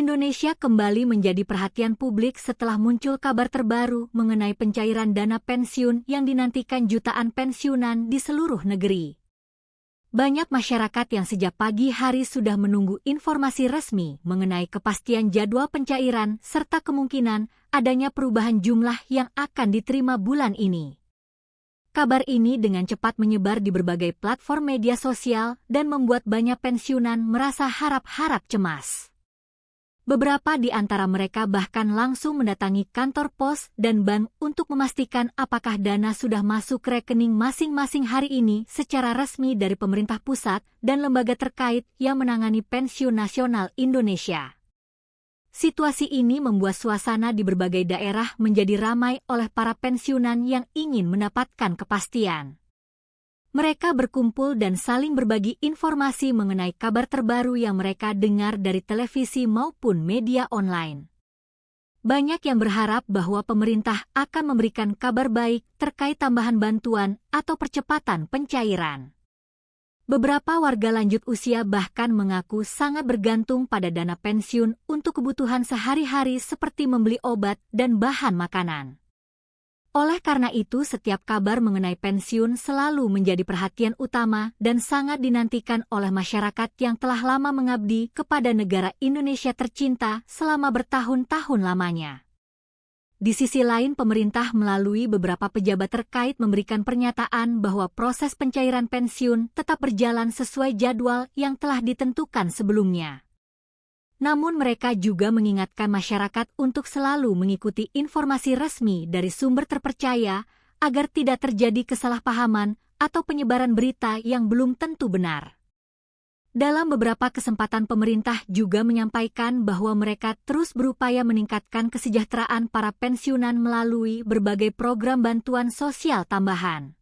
Indonesia kembali menjadi perhatian publik setelah muncul kabar terbaru mengenai pencairan dana pensiun yang dinantikan jutaan pensiunan di seluruh negeri. Banyak masyarakat yang sejak pagi hari sudah menunggu informasi resmi mengenai kepastian jadwal pencairan serta kemungkinan adanya perubahan jumlah yang akan diterima bulan ini. Kabar ini dengan cepat menyebar di berbagai platform media sosial dan membuat banyak pensiunan merasa harap-harap cemas. Beberapa di antara mereka bahkan langsung mendatangi kantor pos dan bank untuk memastikan apakah dana sudah masuk ke rekening masing-masing hari ini secara resmi dari pemerintah pusat dan lembaga terkait yang menangani pensiun nasional Indonesia. Situasi ini membuat suasana di berbagai daerah menjadi ramai oleh para pensiunan yang ingin mendapatkan kepastian. Mereka berkumpul dan saling berbagi informasi mengenai kabar terbaru yang mereka dengar dari televisi maupun media online. Banyak yang berharap bahwa pemerintah akan memberikan kabar baik terkait tambahan bantuan atau percepatan pencairan. Beberapa warga lanjut usia bahkan mengaku sangat bergantung pada dana pensiun untuk kebutuhan sehari-hari seperti membeli obat dan bahan makanan. Oleh karena itu, setiap kabar mengenai pensiun selalu menjadi perhatian utama dan sangat dinantikan oleh masyarakat yang telah lama mengabdi kepada negara Indonesia tercinta selama bertahun-tahun lamanya. Di sisi lain, pemerintah melalui beberapa pejabat terkait memberikan pernyataan bahwa proses pencairan pensiun tetap berjalan sesuai jadwal yang telah ditentukan sebelumnya. Namun mereka juga mengingatkan masyarakat untuk selalu mengikuti informasi resmi dari sumber terpercaya agar tidak terjadi kesalahpahaman atau penyebaran berita yang belum tentu benar. Dalam beberapa kesempatan pemerintah juga menyampaikan bahwa mereka terus berupaya meningkatkan kesejahteraan para pensiunan melalui berbagai program bantuan sosial tambahan.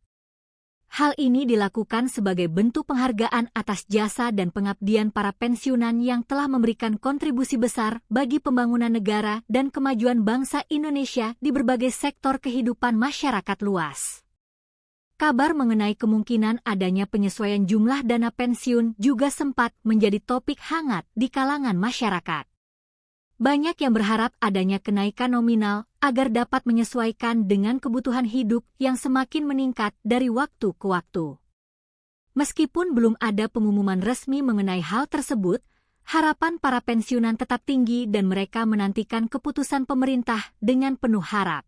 Hal ini dilakukan sebagai bentuk penghargaan atas jasa dan pengabdian para pensiunan yang telah memberikan kontribusi besar bagi pembangunan negara dan kemajuan bangsa Indonesia di berbagai sektor kehidupan masyarakat luas. Kabar mengenai kemungkinan adanya penyesuaian jumlah dana pensiun juga sempat menjadi topik hangat di kalangan masyarakat. Banyak yang berharap adanya kenaikan nominal agar dapat menyesuaikan dengan kebutuhan hidup yang semakin meningkat dari waktu ke waktu. Meskipun belum ada pengumuman resmi mengenai hal tersebut, harapan para pensiunan tetap tinggi dan mereka menantikan keputusan pemerintah dengan penuh harap.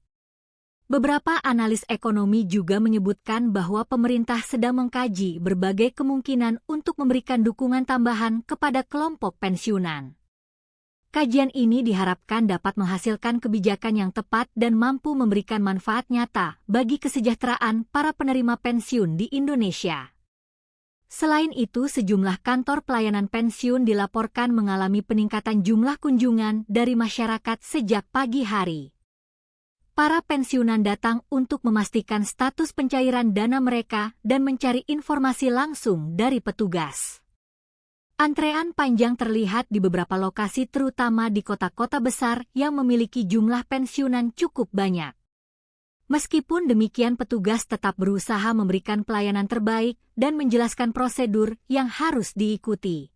Beberapa analis ekonomi juga menyebutkan bahwa pemerintah sedang mengkaji berbagai kemungkinan untuk memberikan dukungan tambahan kepada kelompok pensiunan. Kajian ini diharapkan dapat menghasilkan kebijakan yang tepat dan mampu memberikan manfaat nyata bagi kesejahteraan para penerima pensiun di Indonesia. Selain itu, sejumlah kantor pelayanan pensiun dilaporkan mengalami peningkatan jumlah kunjungan dari masyarakat sejak pagi hari. Para pensiunan datang untuk memastikan status pencairan dana mereka dan mencari informasi langsung dari petugas. Antrean panjang terlihat di beberapa lokasi terutama di kota-kota besar yang memiliki jumlah pensiunan cukup banyak. Meskipun demikian, petugas tetap berusaha memberikan pelayanan terbaik dan menjelaskan prosedur yang harus diikuti.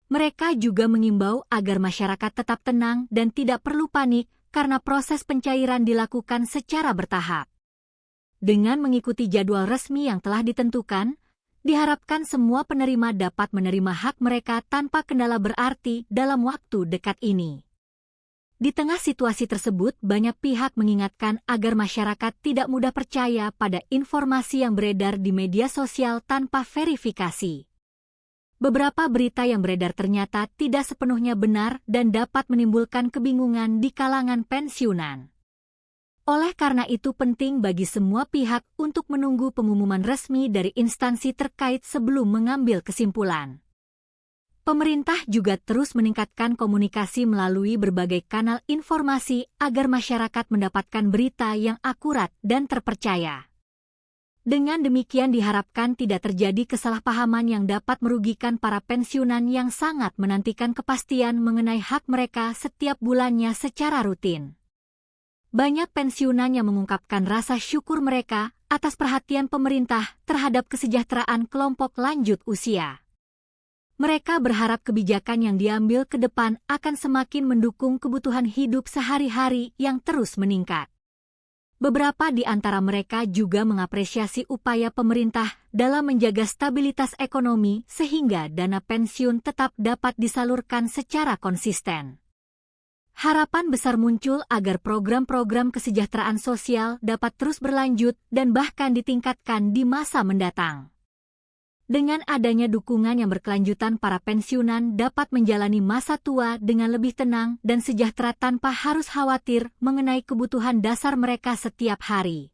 Mereka juga mengimbau agar masyarakat tetap tenang dan tidak perlu panik karena proses pencairan dilakukan secara bertahap. Dengan mengikuti jadwal resmi yang telah ditentukan, diharapkan semua penerima dapat menerima hak mereka tanpa kendala berarti dalam waktu dekat ini. Di tengah situasi tersebut, banyak pihak mengingatkan agar masyarakat tidak mudah percaya pada informasi yang beredar di media sosial tanpa verifikasi. Beberapa berita yang beredar ternyata tidak sepenuhnya benar dan dapat menimbulkan kebingungan di kalangan pensiunan. Oleh karena itu penting bagi semua pihak untuk menunggu pengumuman resmi dari instansi terkait sebelum mengambil kesimpulan. Pemerintah juga terus meningkatkan komunikasi melalui berbagai kanal informasi agar masyarakat mendapatkan berita yang akurat dan terpercaya. Dengan demikian diharapkan tidak terjadi kesalahpahaman yang dapat merugikan para pensiunan yang sangat menantikan kepastian mengenai hak mereka setiap bulannya secara rutin. Banyak pensiunan yang mengungkapkan rasa syukur mereka atas perhatian pemerintah terhadap kesejahteraan kelompok lanjut usia. Mereka berharap kebijakan yang diambil ke depan akan semakin mendukung kebutuhan hidup sehari-hari yang terus meningkat. Beberapa di antara mereka juga mengapresiasi upaya pemerintah dalam menjaga stabilitas ekonomi sehingga dana pensiun tetap dapat disalurkan secara konsisten. Harapan besar muncul agar program-program kesejahteraan sosial dapat terus berlanjut dan bahkan ditingkatkan di masa mendatang. Dengan adanya dukungan yang berkelanjutan, para pensiunan dapat menjalani masa tua dengan lebih tenang dan sejahtera tanpa harus khawatir mengenai kebutuhan dasar mereka setiap hari.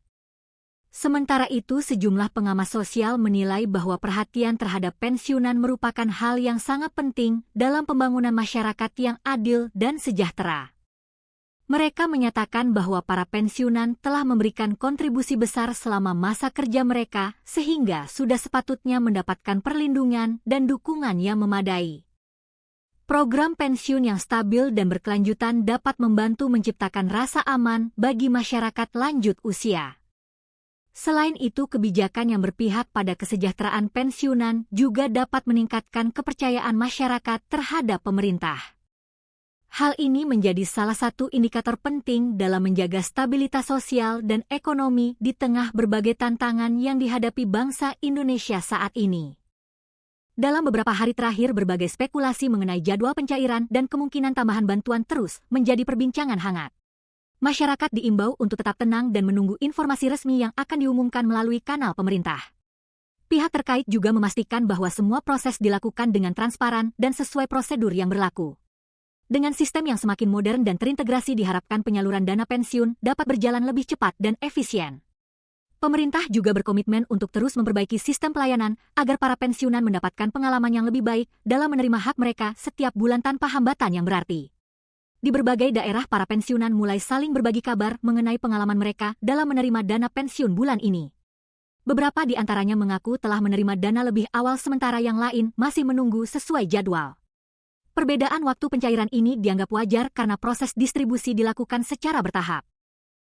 Sementara itu, sejumlah pengamat sosial menilai bahwa perhatian terhadap pensiunan merupakan hal yang sangat penting dalam pembangunan masyarakat yang adil dan sejahtera. Mereka menyatakan bahwa para pensiunan telah memberikan kontribusi besar selama masa kerja mereka, sehingga sudah sepatutnya mendapatkan perlindungan dan dukungan yang memadai. Program pensiun yang stabil dan berkelanjutan dapat membantu menciptakan rasa aman bagi masyarakat lanjut usia. Selain itu, kebijakan yang berpihak pada kesejahteraan pensiunan juga dapat meningkatkan kepercayaan masyarakat terhadap pemerintah. Hal ini menjadi salah satu indikator penting dalam menjaga stabilitas sosial dan ekonomi di tengah berbagai tantangan yang dihadapi bangsa Indonesia saat ini. Dalam beberapa hari terakhir, berbagai spekulasi mengenai jadwal pencairan dan kemungkinan tambahan bantuan terus menjadi perbincangan hangat. Masyarakat diimbau untuk tetap tenang dan menunggu informasi resmi yang akan diumumkan melalui kanal pemerintah. Pihak terkait juga memastikan bahwa semua proses dilakukan dengan transparan dan sesuai prosedur yang berlaku. Dengan sistem yang semakin modern dan terintegrasi, diharapkan penyaluran dana pensiun dapat berjalan lebih cepat dan efisien. Pemerintah juga berkomitmen untuk terus memperbaiki sistem pelayanan agar para pensiunan mendapatkan pengalaman yang lebih baik dalam menerima hak mereka setiap bulan tanpa hambatan yang berarti. Di berbagai daerah, para pensiunan mulai saling berbagi kabar mengenai pengalaman mereka dalam menerima dana pensiun bulan ini. Beberapa di antaranya mengaku telah menerima dana lebih awal, sementara yang lain masih menunggu sesuai jadwal. Perbedaan waktu pencairan ini dianggap wajar karena proses distribusi dilakukan secara bertahap.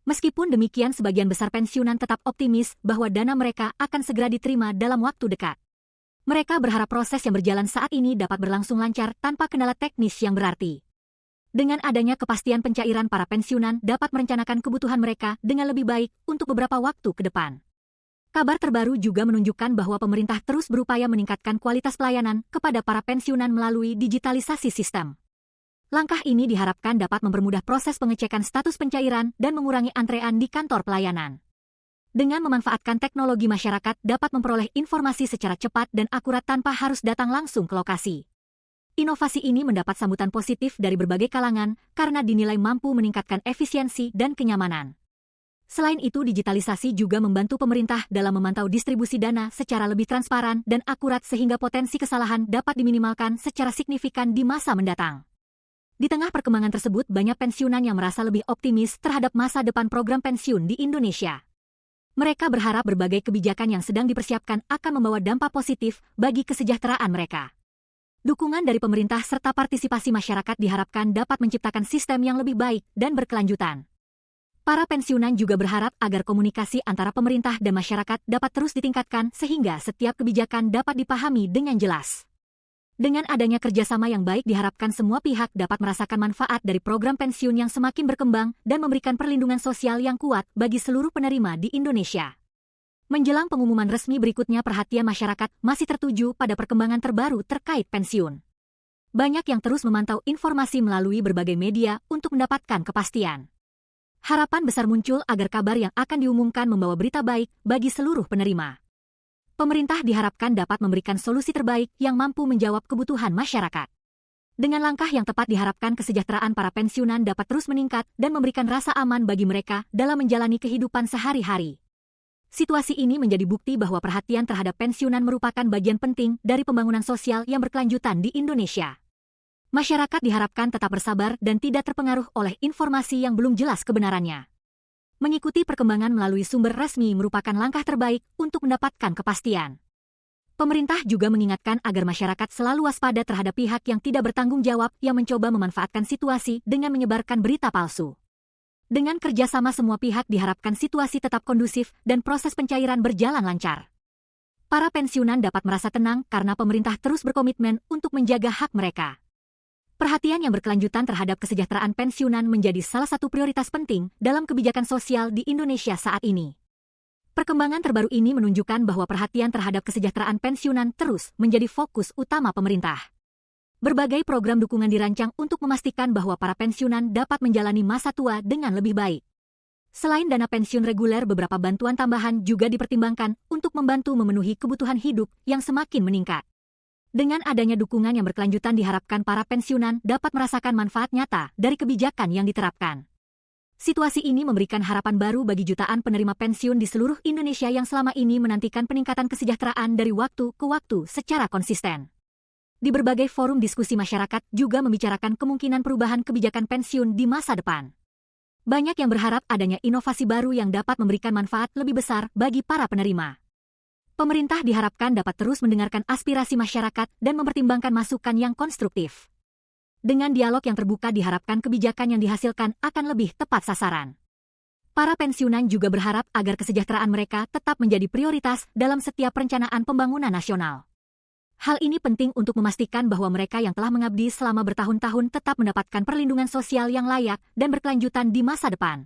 Meskipun demikian, sebagian besar pensiunan tetap optimis bahwa dana mereka akan segera diterima dalam waktu dekat. Mereka berharap proses yang berjalan saat ini dapat berlangsung lancar tanpa kendala teknis yang berarti. Dengan adanya kepastian pencairan, para pensiunan dapat merencanakan kebutuhan mereka dengan lebih baik untuk beberapa waktu ke depan. Kabar terbaru juga menunjukkan bahwa pemerintah terus berupaya meningkatkan kualitas pelayanan kepada para pensiunan melalui digitalisasi sistem. Langkah ini diharapkan dapat mempermudah proses pengecekan status pencairan dan mengurangi antrean di kantor pelayanan. Dengan memanfaatkan teknologi, masyarakat dapat memperoleh informasi secara cepat dan akurat tanpa harus datang langsung ke lokasi. Inovasi ini mendapat sambutan positif dari berbagai kalangan karena dinilai mampu meningkatkan efisiensi dan kenyamanan. Selain itu, digitalisasi juga membantu pemerintah dalam memantau distribusi dana secara lebih transparan dan akurat sehingga potensi kesalahan dapat diminimalkan secara signifikan di masa mendatang. Di tengah perkembangan tersebut, banyak pensiunan yang merasa lebih optimis terhadap masa depan program pensiun di Indonesia. Mereka berharap berbagai kebijakan yang sedang dipersiapkan akan membawa dampak positif bagi kesejahteraan mereka. Dukungan dari pemerintah serta partisipasi masyarakat diharapkan dapat menciptakan sistem yang lebih baik dan berkelanjutan. Para pensiunan juga berharap agar komunikasi antara pemerintah dan masyarakat dapat terus ditingkatkan sehingga setiap kebijakan dapat dipahami dengan jelas. Dengan adanya kerjasama yang baik, diharapkan semua pihak dapat merasakan manfaat dari program pensiun yang semakin berkembang dan memberikan perlindungan sosial yang kuat bagi seluruh penerima di Indonesia. Menjelang pengumuman resmi berikutnya, perhatian masyarakat masih tertuju pada perkembangan terbaru terkait pensiun. Banyak yang terus memantau informasi melalui berbagai media untuk mendapatkan kepastian. Harapan besar muncul agar kabar yang akan diumumkan membawa berita baik bagi seluruh penerima. Pemerintah diharapkan dapat memberikan solusi terbaik yang mampu menjawab kebutuhan masyarakat. Dengan langkah yang tepat, diharapkan kesejahteraan para pensiunan dapat terus meningkat dan memberikan rasa aman bagi mereka dalam menjalani kehidupan sehari-hari. Situasi ini menjadi bukti bahwa perhatian terhadap pensiunan merupakan bagian penting dari pembangunan sosial yang berkelanjutan di Indonesia. Masyarakat diharapkan tetap bersabar dan tidak terpengaruh oleh informasi yang belum jelas kebenarannya. Mengikuti perkembangan melalui sumber resmi merupakan langkah terbaik untuk mendapatkan kepastian. Pemerintah juga mengingatkan agar masyarakat selalu waspada terhadap pihak yang tidak bertanggung jawab yang mencoba memanfaatkan situasi dengan menyebarkan berita palsu. Dengan kerjasama semua pihak, diharapkan situasi tetap kondusif dan proses pencairan berjalan lancar. Para pensiunan dapat merasa tenang karena pemerintah terus berkomitmen untuk menjaga hak mereka. Perhatian yang berkelanjutan terhadap kesejahteraan pensiunan menjadi salah satu prioritas penting dalam kebijakan sosial di Indonesia saat ini. Perkembangan terbaru ini menunjukkan bahwa perhatian terhadap kesejahteraan pensiunan terus menjadi fokus utama pemerintah. Berbagai program dukungan dirancang untuk memastikan bahwa para pensiunan dapat menjalani masa tua dengan lebih baik. Selain dana pensiun reguler, beberapa bantuan tambahan juga dipertimbangkan untuk membantu memenuhi kebutuhan hidup yang semakin meningkat. Dengan adanya dukungan yang berkelanjutan diharapkan para pensiunan dapat merasakan manfaat nyata dari kebijakan yang diterapkan. Situasi ini memberikan harapan baru bagi jutaan penerima pensiun di seluruh Indonesia yang selama ini menantikan peningkatan kesejahteraan dari waktu ke waktu secara konsisten. Di berbagai forum diskusi masyarakat juga membicarakan kemungkinan perubahan kebijakan pensiun di masa depan. Banyak yang berharap adanya inovasi baru yang dapat memberikan manfaat lebih besar bagi para penerima. Pemerintah diharapkan dapat terus mendengarkan aspirasi masyarakat dan mempertimbangkan masukan yang konstruktif. Dengan dialog yang terbuka diharapkan kebijakan yang dihasilkan akan lebih tepat sasaran. Para pensiunan juga berharap agar kesejahteraan mereka tetap menjadi prioritas dalam setiap perencanaan pembangunan nasional. Hal ini penting untuk memastikan bahwa mereka yang telah mengabdi selama bertahun-tahun tetap mendapatkan perlindungan sosial yang layak dan berkelanjutan di masa depan.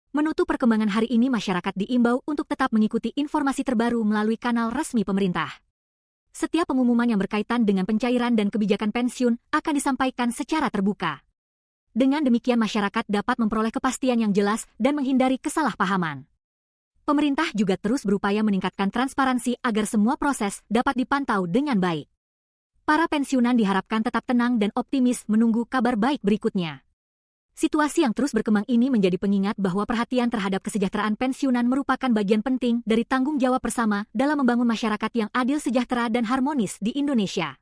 Menutup perkembangan hari ini, masyarakat diimbau untuk tetap mengikuti informasi terbaru melalui kanal resmi pemerintah. Setiap pengumuman yang berkaitan dengan pencairan dan kebijakan pensiun akan disampaikan secara terbuka. Dengan demikian masyarakat dapat memperoleh kepastian yang jelas dan menghindari kesalahpahaman. Pemerintah juga terus berupaya meningkatkan transparansi agar semua proses dapat dipantau dengan baik. Para pensiunan diharapkan tetap tenang dan optimis menunggu kabar baik berikutnya. Situasi yang terus berkembang ini menjadi pengingat bahwa perhatian terhadap kesejahteraan pensiunan merupakan bagian penting dari tanggung jawab bersama dalam membangun masyarakat yang adil, sejahtera, dan harmonis di Indonesia.